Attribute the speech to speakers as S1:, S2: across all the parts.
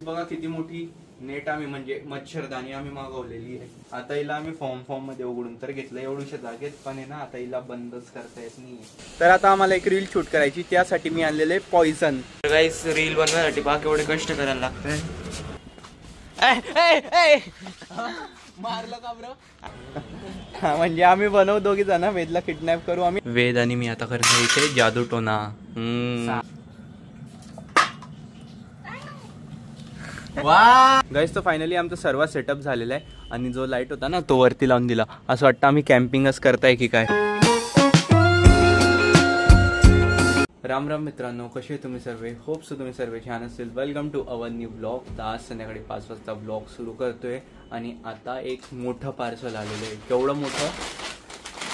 S1: बघा किती मोठी नेट आम्ही म्हणजे मच्छरदाणी आम्ही मागवलेली आहे. आता हिला आम्ही फॉर्म मध्ये उघडून तर घेतलं एवढ्याशा जागेत, पण आहे ना आता हिला बंदच करता येत नाही. तर आता आम्हाला एक रील शूट करायची, त्यासाठी मी आणलेले पॉइझन.
S2: गाइस रील बनवण्यासाठी बाकी एवढे कष्ट करायला लागतंय.
S1: मारलं का ब्रो? हा म्हणजे आम्ही बनवू दोघी जण, वेदला किडनॅप करू आम्ही. वेद आणि मी आता करणार इथे जादू टोना. गाइस तो फायनली आमचा सर्व सेटअप झालेला आहे आणि जो लाईट होता ना तो वरती लावून दिला. असं वाटतं आम्ही कॅम्पिंगच करताय की काय. राम राम मित्रांनो, कसे तुम्ही सर्व? होप सो तुम्ही सर्व छान असतील. Welcome to our new blog. आज संध्याकाळी 5 वाजता ब्लॉग सुरू करतोय आणि आता एक मोठं पार्सल आलेलं आहे. केवढं मोठं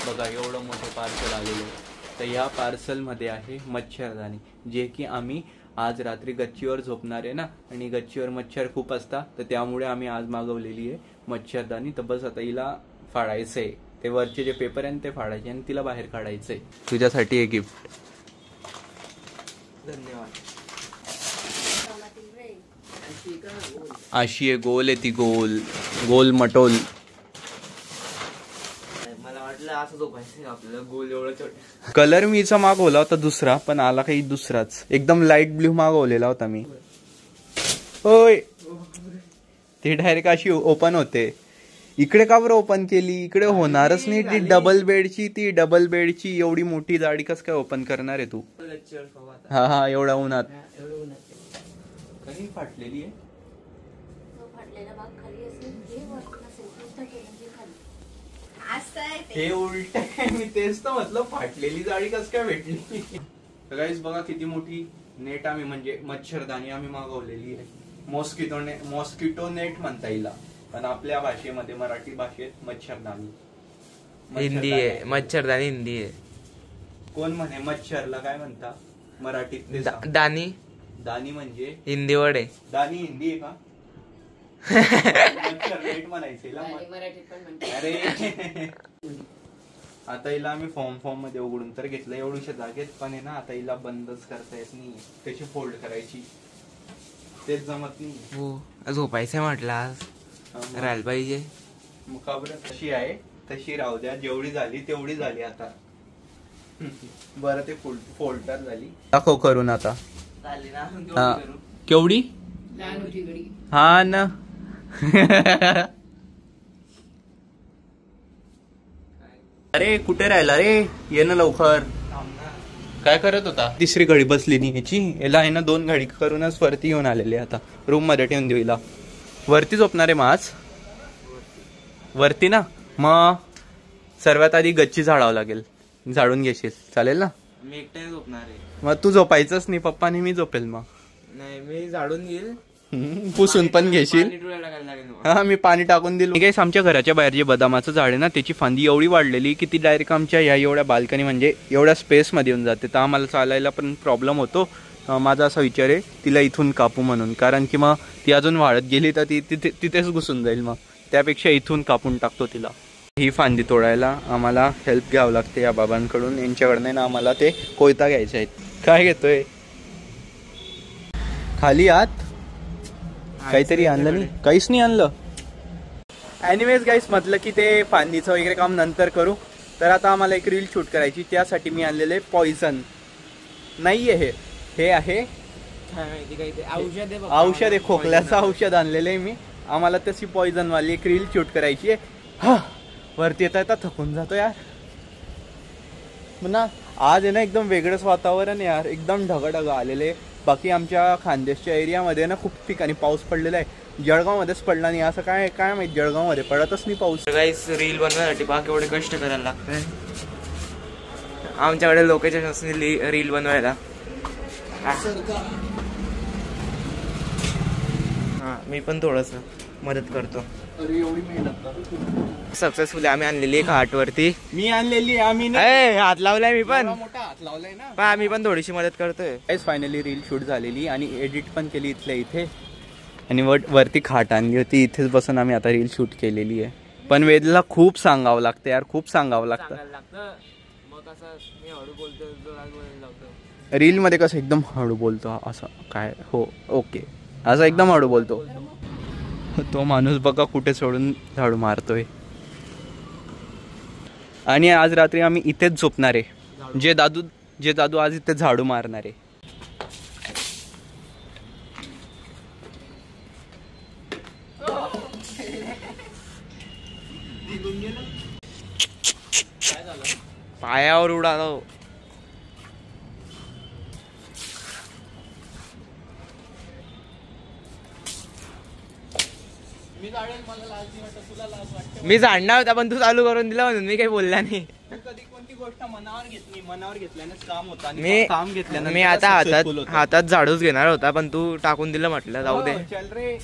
S1: बघा, एवढं मोठं पार्सल आलेलं आहे. तर ह्या पार्सलमध्ये आहे मच्छरदाणी, जे की आम्ही आज रात्री गच्चीवर झोपणार आहे ना, आणि गच्चीवर मच्छर खूप असतात, तर त्यामुळे आम्ही आज मागवलेली आहे मच्छरदाणी. तर बस आता हिला फाडायचंय, ते वरचे जे पेपर आहे ते फाडायचे आणि तिला बाहेर काढायचंय. तुझ्यासाठी एक गिफ्ट.
S2: धन्यवाद.
S1: अशी आहे, गोल आहे ती, गोल गोल मटोल.
S2: मला वाटलं असं झोपायचं आपल्याला, गोल एवढं छोट.
S1: कलर मीचा मागवला होता दुसरा, पण आला काही दुसराच. एकदम लाईट ब्ल्यू मागवलेला होता मी. होय, ती डायरेक्ट अशी ओपन होते. इकडे का बरं ओपन केली? इकडे होणारच नाही. ती डबल बेडची एवढी मोठी जाडी कस काय ओपन करणार आहे तू? हा हा, एवढ्या उन्हात कधी फाटलेली आहे. हे उलट मी तेच तर म्हटलं, फाटलेली जाळी कस काय भेटली. गाईस बघा किती मोठी नेट आम्ही म्हणजे मच्छरदाणी आम्ही मागवलेली आहे. मॉस्किटो नेट म्हणता येईल, पण आपल्या भाषेमध्ये मराठी भाषेत मच्छरदाणी.
S2: हिंदी आहे मच्छरदाणी, हिंदी आहे.
S1: कोण म्हणे मच्छरला काय म्हणता मराठीत?
S2: दानी.
S1: दानी म्हणजे
S2: हिंदी वर्ड आहे.
S1: दानी हिंदी आहे का? मच्छर नेट म्हणायचं अरे. आता हिला आम्ही फॉर्म मध्ये उघडून तर घेतलं एवढ्याशा जागेत, पण आहे ना आता हिला बंदच करता येत नाही. त्याची फोल्ड करायची तेच जमत नाही.
S2: हो, झोपायचं म्हटलं आज राहायला पाहिजे.
S1: मग खबर तशी आहे तशी राहू द्या. जेवढी झाली तेवढी झाली आता. बरं ते फोल्डर झाली. दाखव करून आता. केवढी? हा ना. अरे कुठे राहिला रे? ये ना लवकर. काय करत होता? तिसरी घडी बसली नाही ह्याची. याला आहे ना 2 घडी करूनच वरती येऊन आलेली. आता रूम मध्ये ठेवून देऊ हिला. वरती झोपणार आहे मग आज? वरती ना. मग सर्वात आधी गच्ची झाडावं लागेल. झाडून घेशील चालेल ना?
S2: मी एकट्याने झोपणार आहे.
S1: मग तू झोपायचंच नाही, पप्पा नेहमी झोपेल. मग
S2: नाही, मी झाडून घेईल,
S1: पुसून पण घेशील. हा, मी पाणी टाकून दिलं. गाईस आमच्या घराच्या बाहेर जे बदामाचं झाड आहे ना, त्याची फांदी एवढी वाढलेली की ती डायरेक्ट आमच्या ह्या एवढ्या बाल्कनी म्हणजे एवढ्या स्पेस मध्ये येऊन जाते. तर आम्हाला चालायला पण प्रॉब्लेम होतो. माझा असा विचार आहे तिला इथून कापू म्हणून, कारण की मग ती अजून वाढत गेली तर ती तिथेच घुसून जाईल. मग त्यापेक्षा इथून कापून टाकतो तिला. ही फांदी तोडायला आम्हाला हेल्प घ्यावं लागते या बाबांकडून. यांच्याकडनं ना आम्हाला ते कोयता घ्यायचे आहेत. काय घेतोय? खाली आत काहीतरी आणलं नाही? काहीच नाही आणलं. एनिवेज गाईस, म्हटलं की ते फांदीचं वगैरे काम नंतर करू. तर आता आम्हाला एक रील शूट करायची, त्यासाठी मी आणलेले पॉइझन नाही आहे. हे आहे औषध आहे, खोकल्याचं औषध आणलेलं आहे मी. आम्हाला तशी पॉइझन वाली एक रील शूट करायची आहे. हा, वरती येता थकून जातो यार. ना आज आहे ना एकदम वेगळंच वातावरण यार. एकदम ढगाढग आलेले. बाकी आमच्या खानदेशच्या एरियामध्ये ना खूप ठिकाणी पाऊस पडलेला आहे. जळगावमध्येच पडला नाही. असं काय काय माहिती, जळगावमध्ये पडतच नाही पाऊस.
S2: गाईस रील बनवण्यासाठी बाकी एवढे कष्ट करायला लागतंय. आमच्याकडे लोकेशन असली रील बनवायला. हा, मी पण थोडस मदत करतो. सक्सेसफुली आम्ही आणलेली एक हाट वरती.
S1: मी आणलेली आम्ही
S2: हात लावलाय मी पण.
S1: मोठा हात लावलाय ना.
S2: पण आम्ही पण थोडीशी मदत करतोय.
S1: फायनली रील शूट झालेली आणि एडिट पण केली इथल्या इथे. आणि वरती खाट आणली होती, इथेच बसून आम्ही आता रील शूट केलेली आहे. पण वेदला खूप सांगावं लागतं यार, खूप सांगावं लागतं. रील मध्ये कसं एकदम हळू बोलतो असं काय. हो ओके. असं एकदम हळू बोलतो. तो माणूस बघा कुठे सोडून झाडू मारतोय. आणि आज रात्री आम्ही इथेच झोपणार आहे. जे दादू आज इथे झाडू मारणार आहे. पायावर उडालो.
S2: मी जाणणार होता पण तू चालू करून दिला म्हणून मी काही बोलला नाही.
S1: कधी कोणती गोष्ट मनावर घेतली, मनावर घेतल्यानेच काम होतं. आणि
S2: मी
S1: काम घेतल्यानंतर
S2: मी आता
S1: successful होतं.
S2: हातात झाडूच घेणार होता पण तू टाकून दिलं म्हटलं जाऊ दे.
S1: हो, चल रे.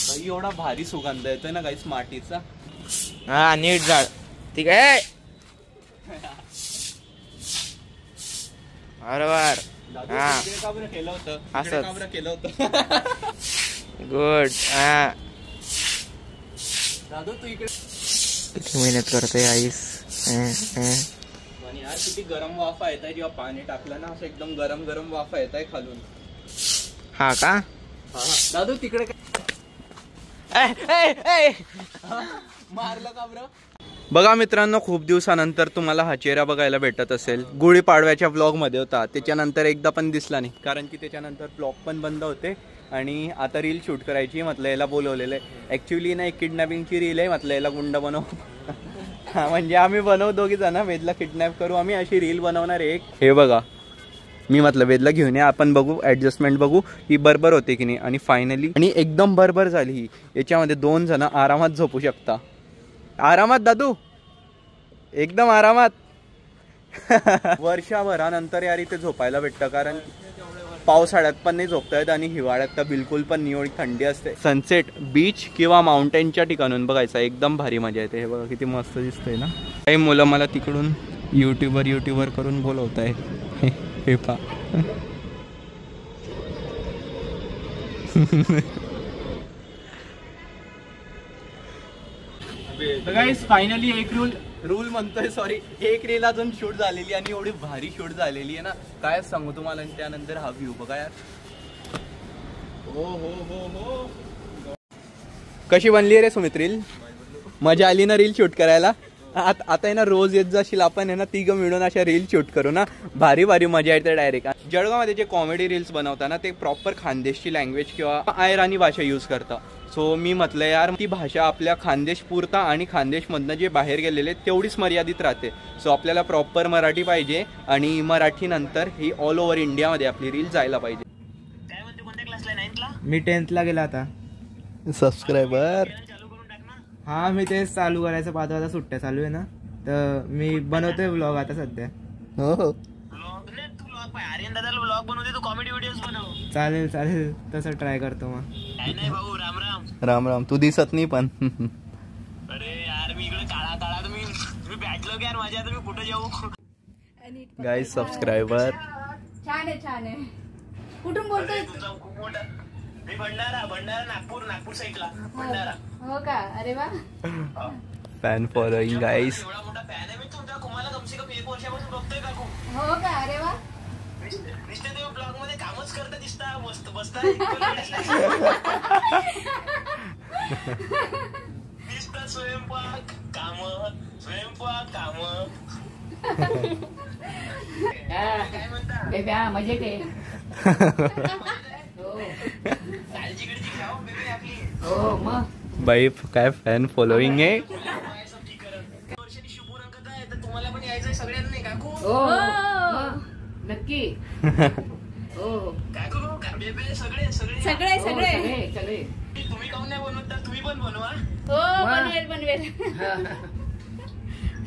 S1: बाई, एवढा भारी सुगंध येतोय ना गाईस मातीचा.
S2: हा नीट झाड ठीक आहे. बरोबर. हा
S1: केलं होतं
S2: असंच.
S1: काबरं केलं होतं.
S2: गुड. हा
S1: दादू तू इकडे.
S2: किती मेहनत करतोय आईस.
S1: आणि यार किती गरम वाफा येत आहे जेव्हा पाणी टाकलं ना, असं एकदम गरम गरम वाफा येत आहे खालून.
S2: हा का
S1: दादू तिकडे काय मारलं का बरं? बघा मित्रांनो, खूप दिवसानंतर तुम्हाला हा चेहरा बघायला भेटत असेल. गुढीपाडव्याच्या ब्लॉग मध्ये होता, त्याच्यानंतर एकदा पण दिसला नाही, कारण की त्याच्यानंतर ब्लॉग पण बंद होते. आणि आता रील शूट करायची म्हटलं याला बोलवलेलं आहे. ॲक्च्युली ना एक किडनॅपिंगची रील आहे. म्हटलं याला गुंड बनव. हा म्हणजे आम्ही बनवू दोघी जण, वेदला किडनॅप करू आम्ही, अशी रील बनवणार आहे एक. हे बघा मी म्हटलं वेदला घेऊन या, आपण बघू ॲडजस्टमेंट बघू ही बरोबर होते की नाही. आणि फायनली आणि एकदम बरोबर झाली ही. याच्यामध्ये 2 जण आरामात झोपू शकता. आरामात दादू, एकदम आरामात. वर्षभरानंतर यार इथे झोपायला भेटतं, कारण पावसाळ्यात पण नाही झोपता येत आणि हिवाळ्यात तर बिलकुल पण नाही. एवढी थंडी असते. सनसेट बीच किंवा माउंटेनच्या ठिकाणून बघायचा एकदम भारी मजा येते. हे बघा किती मस्त दिसतंय ना. काही मुलं मला तिकडून युट्यूबर करून बोलवत आहे. हे पा गाईस फायनली एक रूल म्हणतोय सॉरी एक रील अजून शूट झालेली आणि एवढी भारी शूट झालेली आहे ना, काय सांगू तुम्हाला. आणि त्यानंतर हा व्ह्यू बघा यार. हो कशी बनली रे सुमित रील? मजा आली ना रील शूट करायला? आता आहे ना रोज येत जाशील आपण आहे ना, तिघं मिळून अशा रील शूट करू ना, भारी भारी मजा येते डायरेक्ट. जळगावमध्ये जे कॉमेडी रील्स बनवताना ते प्रॉपर खानदेशची लँग्वेज किंवा आयरानी भाषा यूज करतात. सो मी म्हटलं यार ती भाषा आपल्या खानदेश पुरता आणि खानदेशमधनं जे बाहेर गेलेले तेवढीच मर्यादित राहते. सो आपल्याला प्रॉपर मराठी पाहिजे आणि मराठी नंतर ही ऑल ओव्हर इंडियामध्ये आपली रील जायला पाहिजे.
S2: मी 10th ला गेला आता.
S1: सबस्क्रायबर
S2: हा मी तेच चालू करायचं पाहतो. आता सुट्ट्या चालू आहे ना, तर मी बनवतोय व्लॉग आता सध्या.
S1: हो
S2: चालेल तसं ट्राय करतो मग.
S1: राम राम. तू दिसत नाही पण.
S3: अरे यार मी इकडे काळा तुम्ही बॅटलो यार माझ्या. आता मी कुठे जाऊ?
S1: गाईज सबस्क्रायबर
S4: छान आहे. कुठून बोलतोय?
S3: मी भंडारा नागपूर साईडला भंडारा.
S4: हो का? अरे वा.
S1: Fan following guys.
S3: एवढा मोठा फॅन आहे मी तुमचा. तुम्हाला कमसे कम 1 वर्षापासून बघतोय काकू.
S4: हो का? अरे वा.
S3: नुसते ते ब्लॉग मध्ये कामच करता दिसता. मस्त बसता दिसता. स्वयंपाक काम काय म्हणता?
S4: बेब्या मजेत आहे.
S3: काळजी घ्या बेबी आपली.
S4: हो मग
S1: बाई काय फॅन फॉलोइंग आहे.
S3: वर्षाची शुभरंगत आहे तर तुम्हाला पण यायचंय सगळ्यांनी काकू.
S4: हो नक्की. हो
S3: काय करू का बेबे? सगळे
S4: सगळे
S3: तुम्ही काऊन नाही बनवत तर तुम्ही पण बनवा.
S4: हो बनवेल.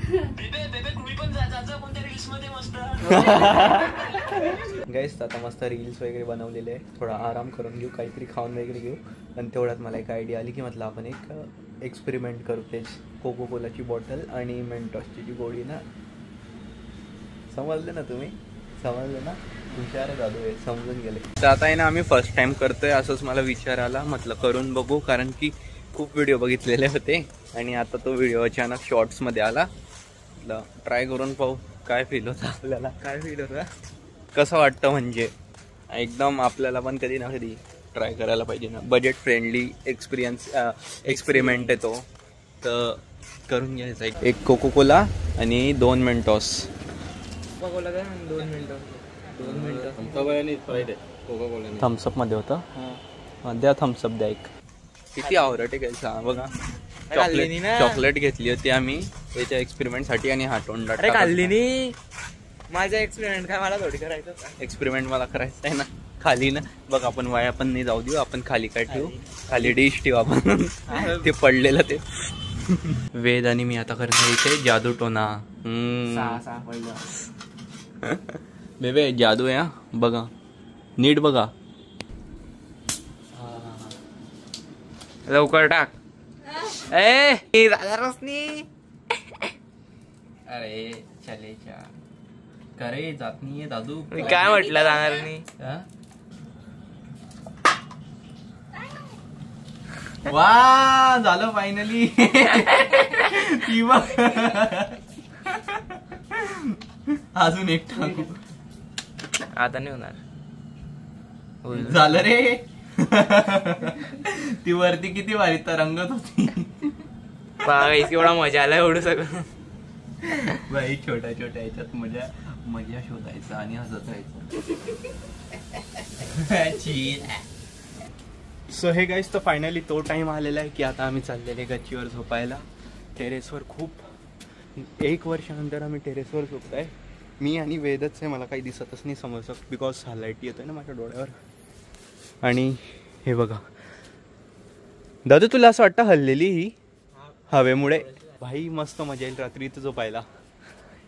S3: बेबे तुम्ही पण जायचं कोणत्या रील्स मध्ये मस्त.
S1: गाईस आता मस्त रील्स वगैरे बनवलेले आहे. थोडा आराम करून घेऊ, काहीतरी खाऊन वगैरे घेऊ. आणि तेवढ्यात मला एक आयडिया आली की म्हटलं आपण एक एक्सपेरिमेंट करू. तेच कोको कोलाची बॉटल आणि मेंटॉसची जी गोळी ना, समजलं ना तुम्ही? समजलं ना? हुशार दादू आहे, समजून गेले. तर आता आहे ना आम्ही फर्स्ट टाइम करतोय असंच मला विचार आला. म्हटलं करून बघू, कारण की खूप व्हिडिओ बघितलेले होते आणि आता तो व्हिडिओ अचानक शॉर्ट्समध्ये आला. ट्राय करून पाहू काय फील होतं आपल्याला. काय फील होतं, कसं वाटतं म्हणजे. एकदम आपल्याला पण कधी ना कधी ट्राय करायला पाहिजे ना. बजेट फ्रेंडली एक्सपेरिमेंट आहे तो, तर करून घ्यायचा. एक कोको कोला आणि 2 मेंटॉस.
S2: कोका-कोला काय 2 मिनिटं.
S1: थम्सअप मध्ये होतं. द्या थम्सअप द्या एक. किती आवडत आहे काय बघा. चॉकलेट घेतली होती आम्ही त्याच्या एक्सपेरिमेंट साठी आणि हा तोंडात
S2: अरे खाल्ली नाही. माझा एक्सपेरिमेंट काय मला थोडी करायचं.
S1: एक्सपेरिमेंट मला करायचं आहे ना. खाली ना बघ, आपण वाया पण नाही जाऊ देऊ. आपण खाली काय ठेवू, खाली डिश ठेवू आपण. ते पडलेलं ते. वेद आणि मी आता करणार इथे जादू टोना. बेबे जादू आहे हा, बघा नीट बघा.
S2: लवकर टाक. ए रोशनी.
S1: अरे चलेच्या करे जात नाहीये दादू.
S2: काय म्हटलं जाणार नाही.
S1: वा झालं फायनली. अजून एक टाकू.
S2: आता नाही होणार.
S1: झालं रे. ती वरती किती भारी तरंगत होती.
S2: एवढा मजा आला एवढं सगळं.
S1: बाई छोट्या छोट्या ह्याच्यात मजा शोधायचं आणि हसत राहायचं. सो हे गाईज, तर फायनली तो टाइम आलेला आहे की आता आम्ही चाललेले गच्चीवर झोपायला. टेरेसवर खूप 1 वर्षानंतर आम्ही टेरेसवर झोपताय. मी आणि वेदच आहे, मला काही दिसतच नाही समोर बिकॉज लाईट येतोय ना माझ्या डोळ्यावर. आणि हे बघा दादू, तुला असं वाटतं हल्लेली ही हवेमुळे? भाई मस्त मजा येईल रात्री इथं झोपायला.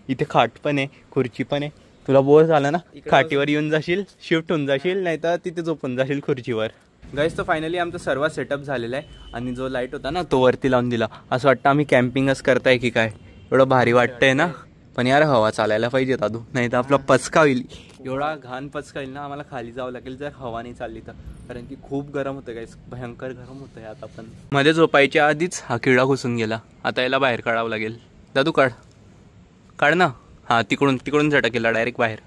S1: इथे खाट पण आहे, खुर्ची पण आहे. तुला बोर झालं ना, खाटीवर येऊन जाशील, शिफ्ट होऊन जाशील, नाही तर तिथे झोपून जाशील खुर्चीवर. गाईज, तर फायनली आमचा सर्व सेटअप झालेला आहे आणि जो लाईट होता ना तो वरती लावून दिला. असं वाटतं आम्ही कॅम्पिंगच करताय की काय. एवढं भारी वाटतंय ना. पण यार हवा चालायला पाहिजे दादू, नाही तर आपला पचका होईल. एवढा घाण पचका होईल ना, आम्हाला खाली जावं लागेल जर हवा नाही चालली तर. कारण की खूप गरम होतं गाईज, भयंकर गरम होतं आता. पण मध्ये झोपायच्या आधीच हा किडा घुसून गेला. आता याला बाहेर काढावं लागेल. दादू काढ ना. हा तिकडून झटकेला डायरेक्ट बाहेर.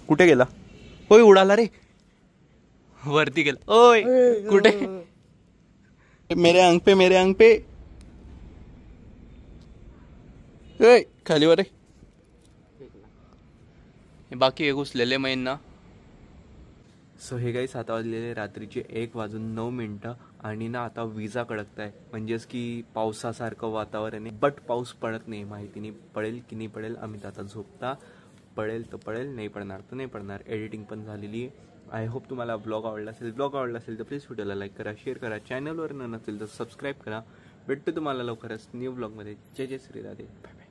S1: कुठे गेला? होय उडाला रे, वरती गेला. ओय कुठे? मेरे अंग पे खाली वर. बाकी हे घुसलेले मैन ना. सो हे गाईस, आता वाजलेले रात्रीचे 1:09 आणि ना आता विजा कडकत आहे. म्हणजेच की पावसासारखं वातावरण आहे, बट पाऊस पडत नाही. माहिती नाही पडेल की नाही पडेल. आम्ही आता झोपता. पडेल तर पडेल, नाही पडणार तर नाही पडणार. एडिटिंग पण झालेली आहे. आय होप तुम्हाला ब्लॉग आवडला असेल तर प्लीज व्हिडिओला लाईक करा, शेअर करा. चॅनलवर नसेल तर सबस्क्राईब करा. भेटतो तुम्हाला लवकरच न्यू ब्लॉगमध्ये. जय जय श्री राधे. Bye bye.